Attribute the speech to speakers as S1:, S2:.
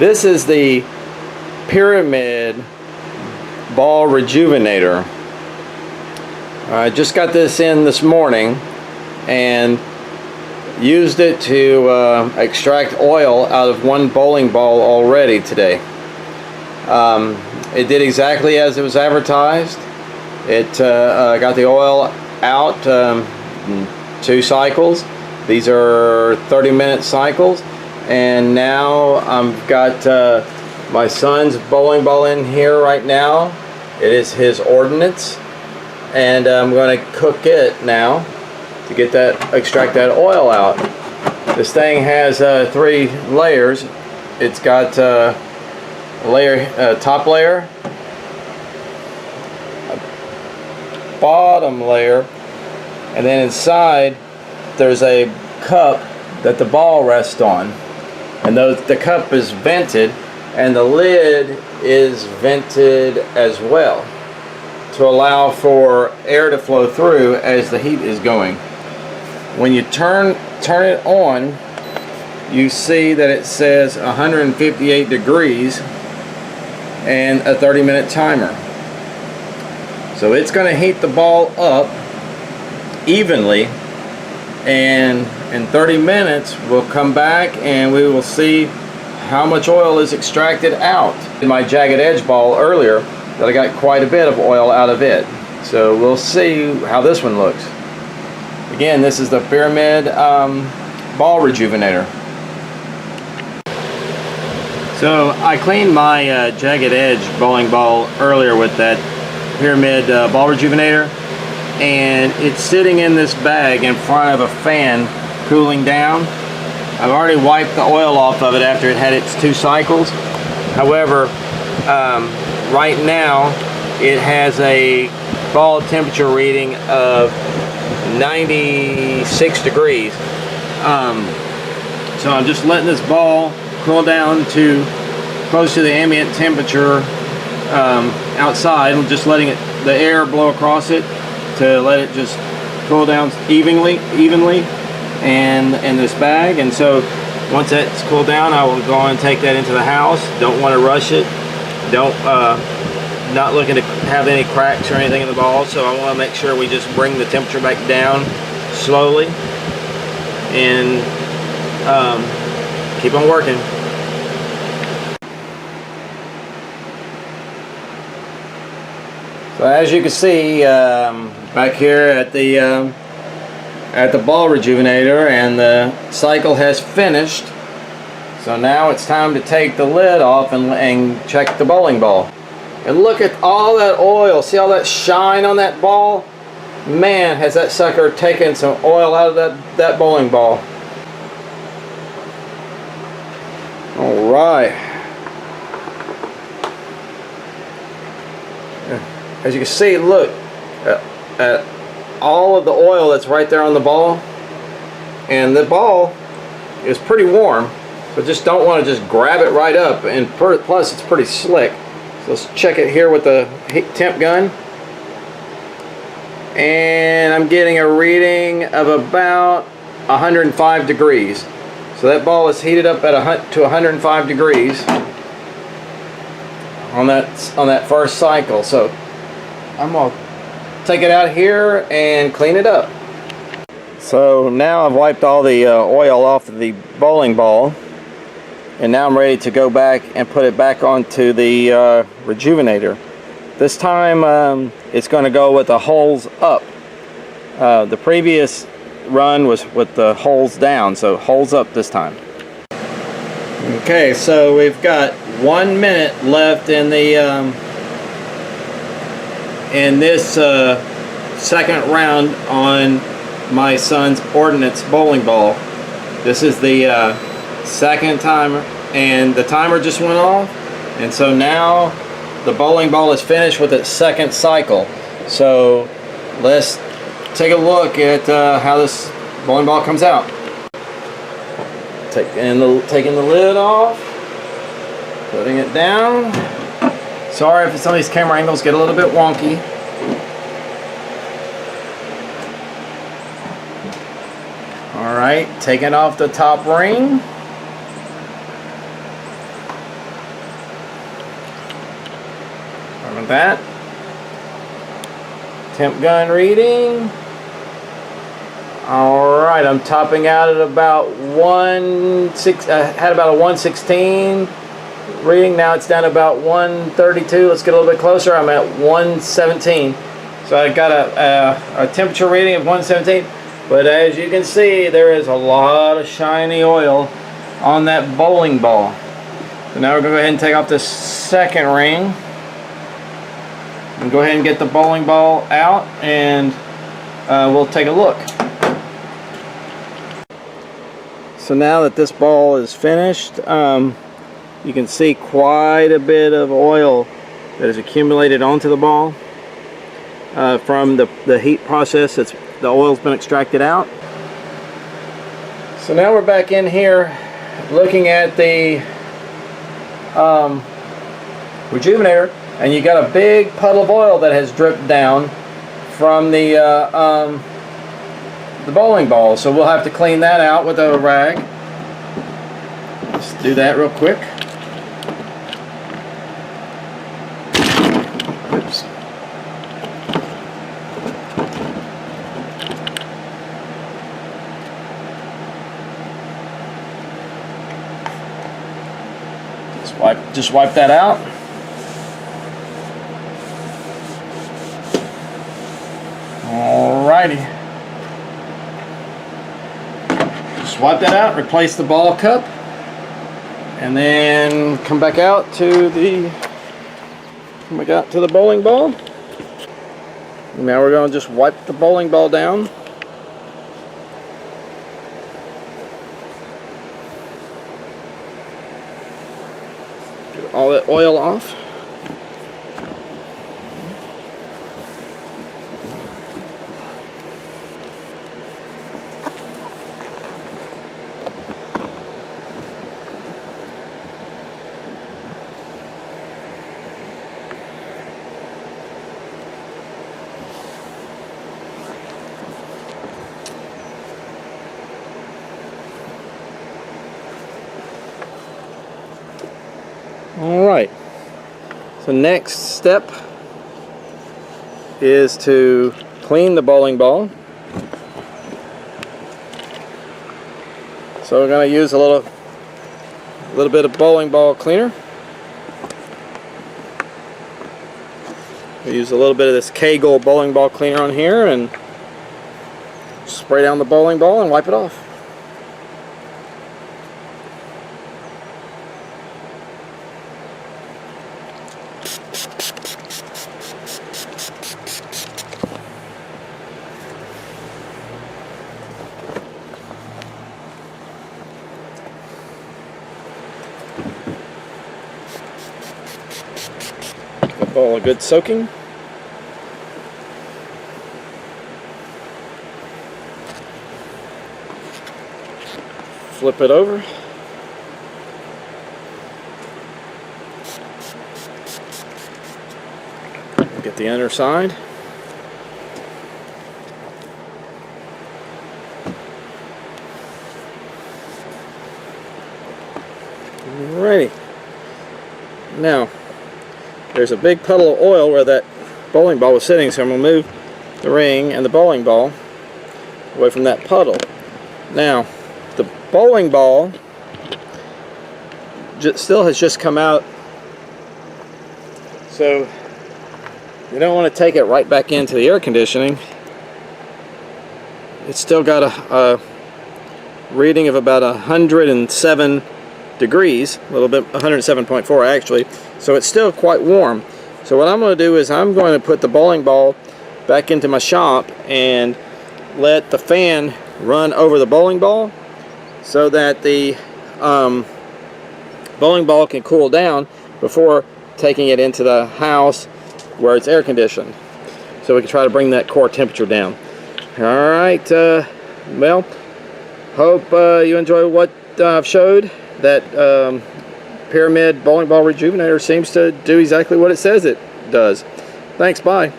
S1: This is the Pyramid Ball Rejuvenator. I just got this in this morning and used it to extract oil out of one bowling ball already today. It did exactly as it was advertised. It got the oil out in 2 cycles. These are 30-minute cycles, and now I've got my son's bowling ball in here right now. It is his ordnance, and I'm going to cook it now to get that, extract that oil out. This thing has 3 layers. It's got a layer, top layer, a bottom layer, and then inside there's a cup that the ball rests on, and the cup is vented and the lid is vented as well to allow for air to flow through as the heat is going. When you turn it on, you see that it says 158 degrees and a 30-minute timer. So it's going to heat the ball up evenly, and in 30 minutes we'll come back and we will see how much oil is extracted out. In my jagged edge ball earlier, that I got quite a bit of oil out of it. So we'll see how this one looks. Again, this is the Pyramid Ball Rejuvenator. So I cleaned my jagged edge bowling ball earlier with that Pyramid Ball Rejuvenator, and it's sitting in this bag in front of a fan cooling down. I've already wiped the oil off of it after it had its 2 cycles. However, right now it has a ball temperature reading of 96 degrees. So I'm just letting this ball cool down to close to the ambient temperature outside. I'm just letting the air blow across it to let it just cool down evenly and in this bag. And so once that's cooled down, I will go and take that into the house. Don't want to rush it. Not looking to have any cracks or anything in the ball, so I want to make sure we just bring the temperature back down slowly and keep on working. So as you can see back here at the ball rejuvenator, and the cycle has finished. So now it's time to take the lid off and check the bowling ball. And look at all that oil. See all that shine on that ball? Man, has that sucker taken some oil out of that bowling ball. All right. As you can see, look at all of the oil that's right there on the ball. And the ball is pretty warm, but just don't want to just grab it right up. And plus, it's pretty slick. So let's check it here with the temp gun. And I'm getting a reading of about 105 degrees. So that ball is heated up to 105 degrees on that first cycle. So I'm gonna take it out here and clean it up. So now I've wiped all the oil off of the bowling ball, and now I'm ready to go back and put it back onto the rejuvenator. This time it's going to go with the holes up. The previous run was with the holes down, so holes up this time. Okay, so we've got 1 minute left in the in this second round on my son's ordnance bowling ball. This is the second timer, and the timer just went off, and so now the bowling ball is finished with its second cycle. So let's take a look at how this bowling ball comes out. Taking the lid off, putting it down. Sorry if some of these camera angles get a little bit wonky. Alright, taking off the top ring. that. Temp gun reading. Alright, I'm topping out at about had about a 116 reading. Now it's down to about 132. Let's get a little bit closer. I'm at 117. So I got a temperature reading of 117. But as you can see, there is a lot of shiny oil on that bowling ball. So now we're going to go ahead and take off this second ring. And go ahead and get the bowling ball out, and we'll take a look. So now that this ball is finished, you can see quite a bit of oil that has accumulated onto the ball from the heat process. The oil's been extracted out. So now we're back in here looking at the Rejuvenator, and you got a big puddle of oil that has dripped down from the bowling ball. So we'll have to clean that out with a rag. Let's do that real quick. Oops. Just wipe that out. Alrighty. Just wipe that out, replace the ball cup, and then come back out to the bowling ball. Now we're going to just wipe the bowling ball down. Get all that oil off. Alright, so next step is to clean the bowling ball. So we're going to use a little bit of bowling ball cleaner. We use a little bit of this Kegel bowling ball cleaner on here and spray down the bowling ball and wipe it off. Ball a good soaking. Flip it over. Get the underside. Alrighty. Now, there's a big puddle of oil where that bowling ball was sitting, so I'm going to move the ring and the bowling ball away from that puddle. Now, the bowling ball still has just come out, so you don't want to take it right back into the air conditioning. It's still got a reading of about 107 degrees, a little bit, 107.4 actually, so it's still quite warm. So what I'm going to do is I'm going to put the bowling ball back into my shop and let the fan run over the bowling ball so that the bowling ball can cool down before taking it into the house where it's air conditioned, so we can try to bring that core temperature down. Alright, well, hope you enjoy what I've showed. That Pyramid bowling ball rejuvenator seems to do exactly what it says it does. Thanks, bye.